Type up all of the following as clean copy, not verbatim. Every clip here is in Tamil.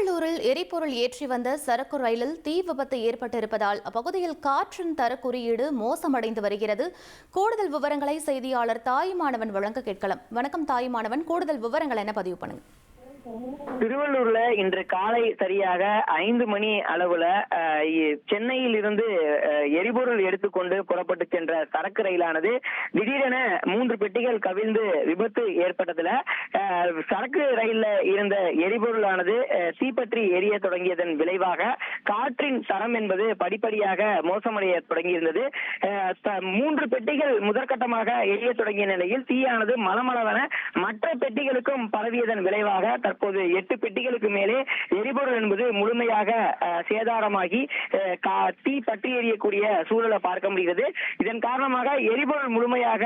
திருவள்ளூரில் எரிபொருள் ஏற்றி வந்த சரக்கு ரயிலில் தீ விபத்து ஏற்பட்டிருப்பதால் அப்பகுதியில் காற்றின் தர குறியீடு மோசமடைந்து வருகிறது. கூடுதல் விவரங்களை செய்தியாளர் தாயுமானவன் வழங்க கேட்கலாம். வணக்கம் தாயுமானவன், கூடுதல் விவரங்கள் என்ன பதிவு பண்ணுங்க. திருவள்ளூர்ல இன்று காலை சரியாக 5 மணி அளவுல சென்னையில் இருந்து எரிபொருள் எடுத்துக்கொண்டு புறப்பட்டு சென்ற சரக்கு ரயிலானது திடீரென 3 பெட்டிகள் கவிழ்ந்து விபத்து ஏற்பட்டதுல சரக்கு ரயில்ல இருந்த எரிபொருளானது தீப்பற்றி எரிய தொடங்கியதன் விளைவாக காற்றின் தரம் என்பது படிப்படியாக மோசமடைய தொடங்கியிருந்தது. 3 பெட்டிகள் முதற்கட்டமாக எரிய தொடங்கிய நிலையில் தீயானது மளமளவென மற்ற பெட்டிகளுக்கும் பரவியதன் விளைவாக தற்போது 8 பெட்டிகளுக்கு மேலே எரிபொருள் என்பது முழுமையாக சேதாரமாகி தீ பற்றி எரியக்கூடிய சூழலை பார்க்க முடிகிறது. இதன் காரணமாக எரிபொருள் முழுமையாக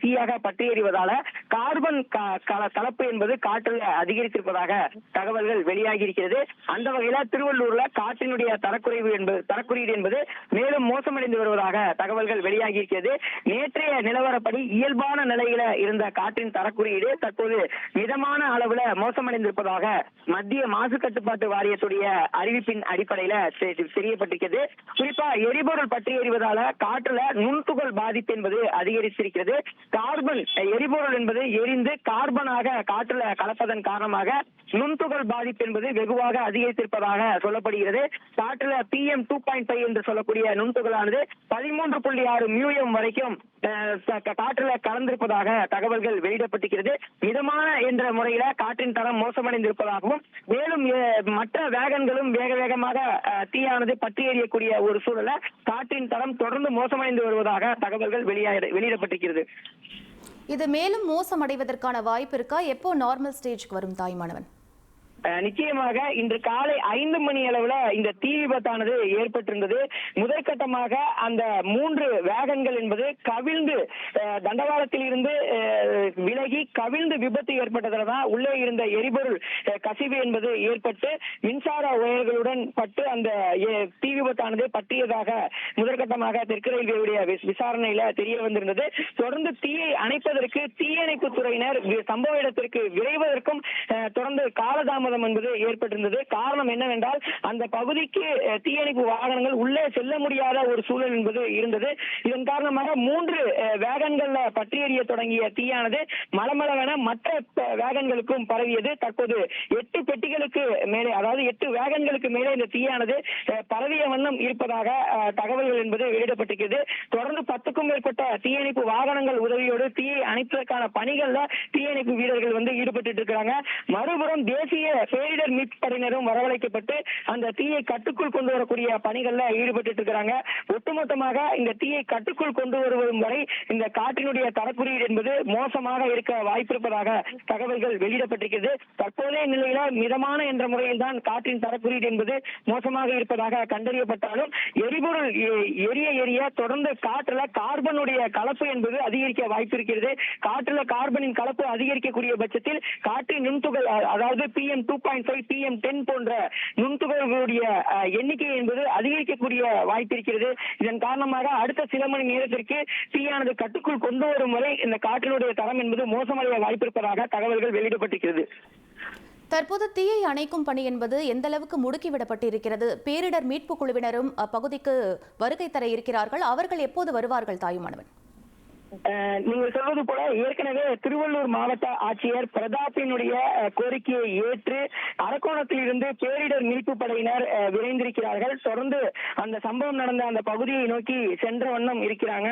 தீயாக பற்றி எறிவதால கார்பன் கலப்பு என்பது காற்றில் அதிகரித்திருப்பதாக தகவல்கள் வெளியாகி இருக்கிறது. அந்த வகையில திருவள்ளூர்ல காற்றினுடைய தரக்குறியீடு என்பது மேலும் மோசமடைந்து வருவதாக தகவல்கள் வெளியாகி இருக்கிறது. நேற்றைய நிலவரப்படி இயல்பான நிலையில இருந்த காற்றின் தரக்குறியீடு தற்போது மிதமான அளவுல மோசமடைந்திருப்பதாக மத்திய மாசு கட்டுப்பாட்டு வாரியத்துடைய அறிவிப்பின் அடிப்படையில தெரியப்பட்டிருக்கிறது. குறிப்பா எரிபொருள் பற்றி எறிவதால காற்றுல நுண்துகள் பாதிப்பு என்பது அதிகரித்திருக்கிறது. கார்பன் எரிபொருள் என்பது எரிந்து கார்பனாக காற்றுல கலப்பதன் காரணமாக நுண்துகள் பாதிப்பு என்பது வெகுவாக அதிகரித்திருப்பதாக சொல்லப்படுகிறது. காற்றுல PM2.5 என்று சொல்லக்கூடிய நுண்துகளானது 13.6 மில்லியம் வரைக்கும் காற்றுல கலந்திருப்பதாக தகவல்கள் வெளியிடப்பட்டிருக்கிறது. மிதமான என்ற முறையில காற்றின் தரம் மோசமடைந்திருப்பதாகவும் மேலும் மற்ற வேகன்களும் வேக வேகமாக தீயானது பற்றி எறியக்கூடிய ஒரு சூழல காற்றின் தரம் தொடர்ந்து மோசமடைந்து வருவதாக தகவல்கள் வெளியிடப்பட்டிருக்கிறது. இது மேலும் மோசமடைவதற்கான வாய்ப்பு இருக்கா? எப்போ நார்மல் ஸ்டேஜ்க்கு வரும் தாய்மானவன்? நிச்சயமாக இன்று காலை 5 மணி அளவுல இந்த தீ விபத்தானது ஏற்பட்டிருந்தது. முதற்கட்டமாக அந்த 3 வேகன்கள் என்பது கவிழ்ந்து தண்டவாளத்தில் இருந்து விலகி கவிழ்ந்து விபத்து ஏற்பட்டதுலதான் உள்ளே இருந்த எரிபொருள் கசிவு என்பது ஏற்பட்டு மின்சார உயர்களுடன் பட்டு அந்த தீ விபத்தானது பற்றியதாக முதற்கட்டமாக தெற்கு ரயில்வேயுடைய விசாரணையில தெரிய வந்திருந்தது. தொடர்ந்து தீயை அணைப்பதற்கு தீயணைப்பு துறையினர் சம்பவ இடத்திற்கு விரைவதற்கும் தொடர்ந்து காலதாமதம் என்பது ஏற்பட்டிருந்தது. காரணம் என்னவென்றால் அந்த பகுதிக்கு தீயணைப்பு வாகனங்கள் உள்ளே செல்ல முடியாத ஒரு சூழல் என்பது இருந்தது. இதன் காரணமாக 3 வேகன்கள்ல பற்றி எறிய தொடங்கிய தீயானது மளமளவென மற்ற வேகன்களுக்கும் பரவியது. தற்போது 8 பெட்டிகளுக்கு மேலே, அதாவது 8 வேகன்களுக்கு மேலே இந்த தீயானது பரவிய வண்ணம் இருப்பதாக தகவல்கள் என்பது வெளியிடப்பட்டிருக்கிறது. தொடர்ந்து 10க்கும் மேற்பட்ட தீயணைப்பு வாகனங்கள் உதவியோடு தீயை அணைப்பதற்கான பணிகள்ல தீயணைப்பு வீரர்கள் ஈடுபட்டு இருக்கிறாங்க. மறுபுறம் தேசிய பேரிடர் மீட்பு படையினரும் வரவழைக்கப்பட்டு அந்த தீயை கட்டுக்குள் கொண்டு வரக்கூடிய பணிகள்ல ஈடுபட்டு இருக்கிறாங்க. ஒட்டுமொத்தமாக இந்த தீயை கட்டுக்குள் கொண்டு வருவதும் வரை இந்த காற்றினுடைய தரக்குறியீடு என்பது மோசமாக இருக்க வாய்ப்பிருப்பதாக தகவல்கள் வெளியிடப்பட்டிருக்கிறது. தற்போதைய நிலையில மிதமான என்ற முறையில் தான் காற்றின் தரக்குறியீடு என்பது மோசமாக இருப்பதாக கண்டறியப்பட்டாலும் எரிபொருள் எரிய தொடர்ந்து காற்றுல கார்பனுடைய கலப்பு என்பது அதிகரிக்க வாய்ப்பு இருக்கிறது. காற்றுல கார்பனின் கலப்பு அதிகரிக்கக்கூடிய பட்சத்தில் காற்றின் நுண்துகள், அதாவது PM2.5 PM10 போன்ற நுண்துகள்களுடைய எண்ணிக்கை என்பது அதிகரிக்கக்கூடிய வாய்ப்பு இருக்கிறது. இதன் காரணமாக அடுத்த சில மணி நேரத்திற்கு தீயானது கட்டுக்குள் கொண்டு வரும் வரை இந்த காற்றினுடைய தரம் என்பது மோசமடைய வாய்ப்பிருப்பதாக தகவல்கள் வெளியிடப்பட்டிருக்கிறது. தற்போது தீயை அணைக்கும் பணி என்பது எந்த அளவுக்கு முடுக்கிவிடப்பட்டிருக்கிறது? பேரிடர் மீட்பு குழுவினரும் பகுதிக்கு வருகை தர இருக்கிறார்கள். அவர்கள் எப்போது வருவார்கள் தாயுமானவன்? நீங்கள் சொல்வது போல ஏற்கனவே திருவள்ளூர் மாவட்ட ஆட்சியர் பிரதாப்பினுடைய கோரிக்கையை ஏற்று அரக்கோணத்தில் இருந்து பேரிடர் மீட்பு படையினர் விரைந்திருக்கிறார்கள். தொடர்ந்து அந்த சம்பவம் நடந்த அந்த பகுதியை நோக்கி சென்ற வண்ணம் இருக்கிறாங்க.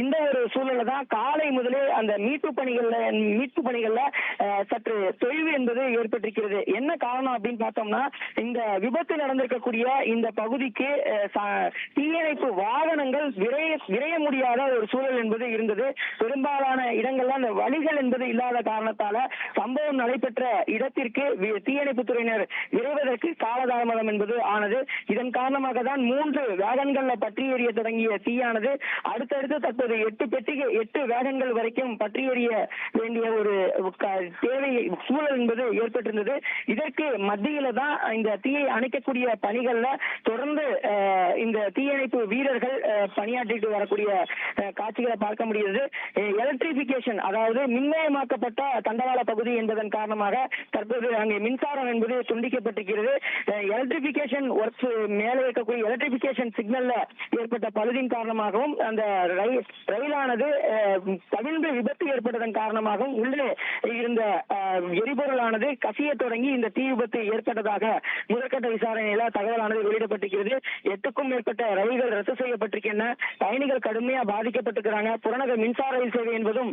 இந்த ஒரு சூழல்ல தான் காலை முதலே அந்த மீட்பு பணிகள்ல சற்று தொய்வு என்பது ஏற்பட்டிருக்கிறது. என்ன காரணம் அப்படின்னு பார்த்தோம்னா, இந்த விபத்து நடந்திருக்கக்கூடிய இந்த பகுதிக்கு தீயணைப்பு வாகனங்கள் விரைய முடியாத ஒரு சூழல் என்பது இருந்தது. பெரும்பாலான இடங்கள்ல அந்த வழிகள் என்பது இல்லாத காரணத்தால சம்பவம் நடைபெற்ற இடத்திற்கு தீயணைப்பு துறையினர் விரைவதற்கு காலதாமதம் என்பது ஆனது. இதன் காரணமாக தான் 3 வேகன்கள்ல பற்றி எறிய தொடங்கிய தீயானது அடுத்தடுத்து தற்போது 8 வேகன்கள் வரைக்கும் பற்றி எறிய வேண்டிய ஒரு தேவை சூழல் என்பது ஏற்பட்டிருந்தது. இதற்கு மத்தியில தான் இந்த தீயை அணைக்கக்கூடிய பணிகள்ல தொடர்ந்து இந்த தீயணைப்பு வீரர்கள் பணியாற்றிட்டு வரக்கூடிய காட்சிகளை பார்க்க பார்க்க முடிகிறது. எலக்ட்ரிபிகேஷன், அதாவது மின்மயமாக்கப்பட்ட தண்டவாள பகுதி என்பதன் காரணமாக தற்போது அங்கே மின்சாரம் என்பது துண்டிக்கப்பட்டிருக்கிறது. எலக்ட்ரிபிகேஷன் ஒர்க்ஸ் மேலே இருக்கக்கூடிய எலக்ட்ரிபிகேஷன் சிக்னல்ல ஏற்பட்ட பழுதின் காரணமாகவும் அந்த ரயிலானது கவிழ்ந்து விபத்து ஏற்பட்டதன் காரணமாகவும் உள்ளே இருந்த எரிபொருளானது கசிய தொடங்கி இந்த தீ விபத்து ஏற்பட்டதாக முதற்கட்ட விசாரணையில தகவலானது வெளியிடப்பட்டிருக்கிறது. 8க்கும் மேற்பட்ட ரயில்கள் ரத்து செய்யப்பட்டிருக்கின்றன. பயணிகள் கடுமையா பாதிக்கப்பட்டிருக்கிறாங்க. புறநகர் மின்சார ரயில் சேவை என்பதும்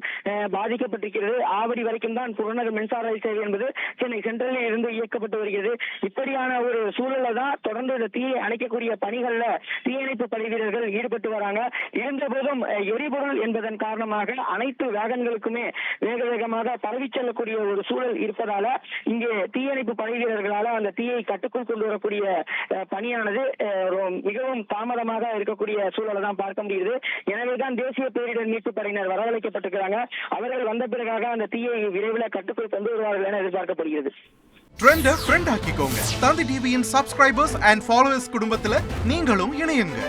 பாதிக்கப்பட்டிருக்கிறது. ஆவடி வரைக்கும் தான் புறநகர் மின்சார ரயில் சேவை என்பது சென்னை சென்ட்ரலில் இருந்து இயக்கப்பட்டு வருகிறது. இப்படியான ஒரு சூழல்ல தான் தொடர்ந்து இந்த தீயை அணைக்கக்கூடிய பணிகள்ல தீயணைப்பு படை வீரர்கள் ஈடுபட்டு வராங்க. இருந்த போதும் எரிபொருள் என்பதன் காரணமாக அனைத்து வேகன்களுக்குமே வேக வேகமாக பரவி செல்லக்கூடிய ஒரு சூழல் இருப்பதால இங்கே தீயணைப்பு படை வீரர்களால அந்த தீயை கட்டுக்குள் கொண்டு வரக்கூடிய பணியானது மிகவும் தாமதமாக இருக்கக்கூடிய சூழலை தான் பார்க்க முடியுது. எனவேதான் தேசிய பேரிடர் மீட்பு படையினர் வரவழைக்கப்பட்டிருக்கிறாங்க. அவர்கள் வந்த பிறகாக அந்த தீயை விரைவில் கட்டுக்குள் கொண்டு வருவார்கள் என எதிர்பார்க்கப்படுகிறது. ட்ரெண்ட ஃப்ரெண்ட் ஆக்கிக்கோங்க. தந்தி டிவியின் சப்ஸ்கிரைபர்ஸ் அண்ட் ஃபாலோவர்ஸ் குடும்பத்துல நீங்களும் இணையுங்க.